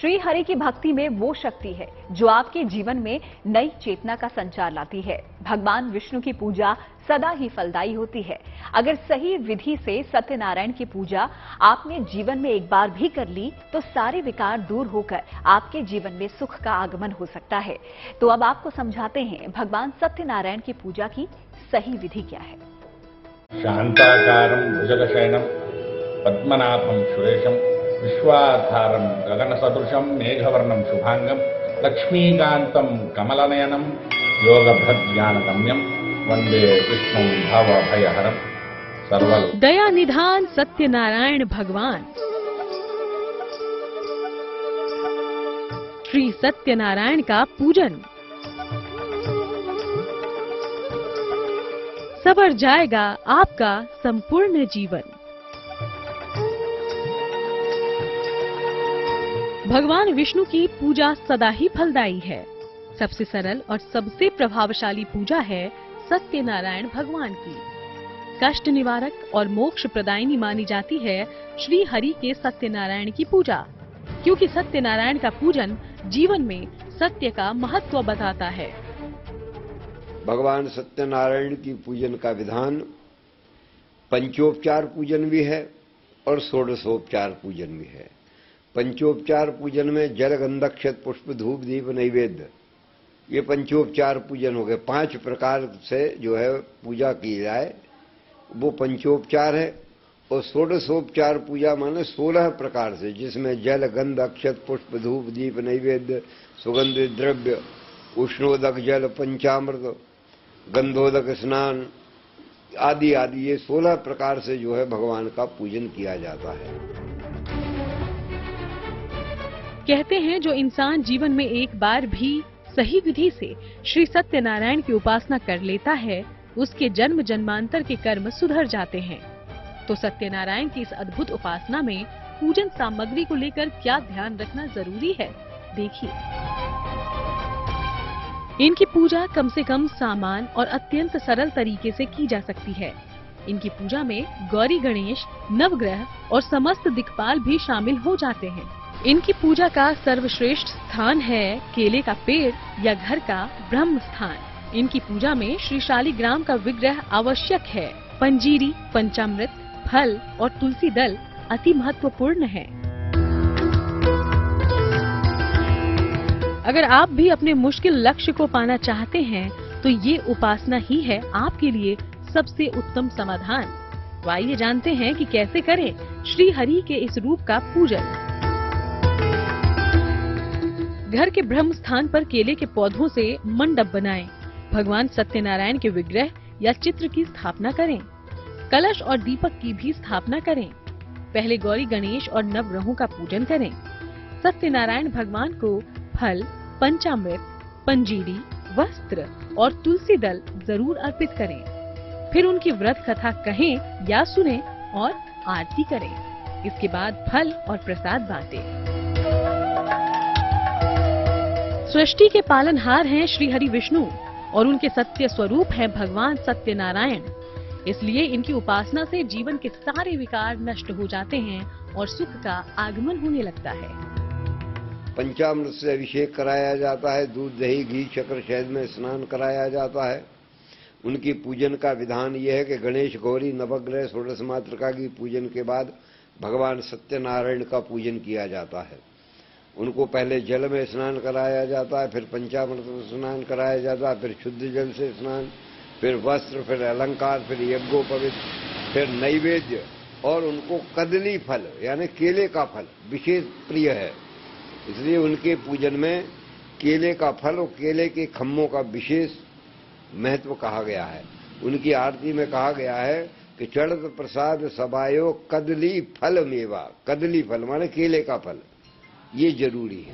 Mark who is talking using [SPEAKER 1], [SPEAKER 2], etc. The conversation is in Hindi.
[SPEAKER 1] श्री हरि की भक्ति में वो शक्ति है जो आपके जीवन में नई चेतना का संचार लाती है। भगवान विष्णु की पूजा सदा ही फलदायी होती है। अगर सही विधि से सत्यनारायण की पूजा आपने जीवन में एक बार भी कर ली तो सारे विकार दूर होकर आपके जीवन में सुख का आगमन हो सकता है। तो अब आपको समझाते हैं भगवान सत्यनारायण की पूजा की सही विधि क्या है।
[SPEAKER 2] शांताकारं भुजगशयनं पद्मनाभं सुरेशं विश्वाधारं गगनसदृशं मेघवर्णं शुभांगं लक्ष्मीकान्तं कमलनयनं योगभ्रज्ञानगम्यं वंदे विष्णुं भवभयहरं सर्वल
[SPEAKER 3] दया निधान सत्यनारायण भगवान। श्री सत्यनारायण का पूजन सवर जाएगा आपका संपूर्ण जीवन। भगवान विष्णु की पूजा सदा ही फलदायी है। सबसे सरल और सबसे प्रभावशाली पूजा है सत्यनारायण भगवान की। कष्ट निवारक और मोक्ष प्रदायिनी मानी जाती है श्री हरि के सत्यनारायण की पूजा, क्योंकि सत्यनारायण का पूजन जीवन में सत्य का महत्व बताता है।
[SPEAKER 4] भगवान सत्यनारायण की पूजन का विधान पंचोपचार पूजन भी है और षोडशोपचार पूजन भी है। पंचोपचार पूजन में जल गंधक्षत पुष्प धूप दीप नैवेद्य, ये पंचोपचार पूजन हो गए। 5 प्रकार से जो है पूजा की जाए वो पंचोपचार है। और षोडशोपचार पूजा माने 16 प्रकार से, जिसमें जल गंध अक्षत पुष्प धूप दीप नैवेद्य सुगंधित द्रव्य उष्णोदक जल पंचामृत गंधोदक स्नान आदि आदि, ये 16 प्रकार से जो है भगवान का पूजन किया जाता है।
[SPEAKER 3] कहते हैं जो इंसान जीवन में एक बार भी सही विधि से श्री सत्यनारायण की उपासना कर लेता है उसके जन्म जन्मांतर के कर्म सुधर जाते हैं। तो सत्यनारायण की इस अद्भुत उपासना में पूजन सामग्री को लेकर क्या ध्यान रखना जरूरी है, देखिए। इनकी पूजा कम से कम सामान और अत्यंत सरल तरीके से की जा सकती है। इनकी पूजा में गौरी गणेश नवग्रह और समस्त दिक्पाल भी शामिल हो जाते हैं। इनकी पूजा का सर्वश्रेष्ठ स्थान है केले का पेड़ या घर का ब्रह्म स्थान। इनकी पूजा में श्री शालिग्राम का विग्रह आवश्यक है। पंजीरी, पंचामृत, फल और तुलसी दल अति महत्वपूर्ण है। अगर आप भी अपने मुश्किल लक्ष्य को पाना चाहते हैं तो ये उपासना ही है आपके लिए सबसे उत्तम समाधान। तो आइए जानते हैं कि कैसे करें श्री हरि के इस रूप का पूजन। घर के ब्रह्म स्थान पर केले के पौधों से मंडप बनाएं। भगवान सत्यनारायण के विग्रह या चित्र की स्थापना करें। कलश और दीपक की भी स्थापना करें। पहले गौरी गणेश और नवग्रहों का पूजन करें। सत्यनारायण भगवान को फल, पंचामृत, पंजीरी, वस्त्र और तुलसी दल जरूर अर्पित करें। फिर उनकी व्रत कथा कहें या सुनें और आरती करें। इसके बाद फल और प्रसाद बांटें। सृष्टि के पालनहार हैं श्री हरि विष्णु और उनके सत्य स्वरूप है भगवान सत्यनारायण। इसलिए इनकी उपासना से जीवन के सारे विकार नष्ट हो जाते हैं और सुख का आगमन होने लगता है।
[SPEAKER 4] पंचामृत से अभिषेक कराया जाता है। दूध दही घी शक्कर शहद में स्नान कराया जाता है। उनकी पूजन का विधान यह है कि गणेश गौरी नवग्रह षोडश मातृका की पूजन के बाद भगवान सत्यनारायण का पूजन किया जाता है। उनको पहले जल में स्नान कराया जाता है, फिर पंचामृत में स्नान कराया जाता है, फिर शुद्ध जल से स्नान, फिर वस्त्र, फिर अलंकार, फिर यज्ञोपवीत, फिर नैवेद्य और उनको कदली फल यानी केले का फल विशेष प्रिय है। इसलिए उनके पूजन में केले का फल और केले के खम्भों का विशेष महत्व कहा गया है। उनकी आरती में कहा गया है कि चढ़त प्रसाद सबायो कदली फल मेवा। कदली फल माने केले का फल, ये जरूरी है।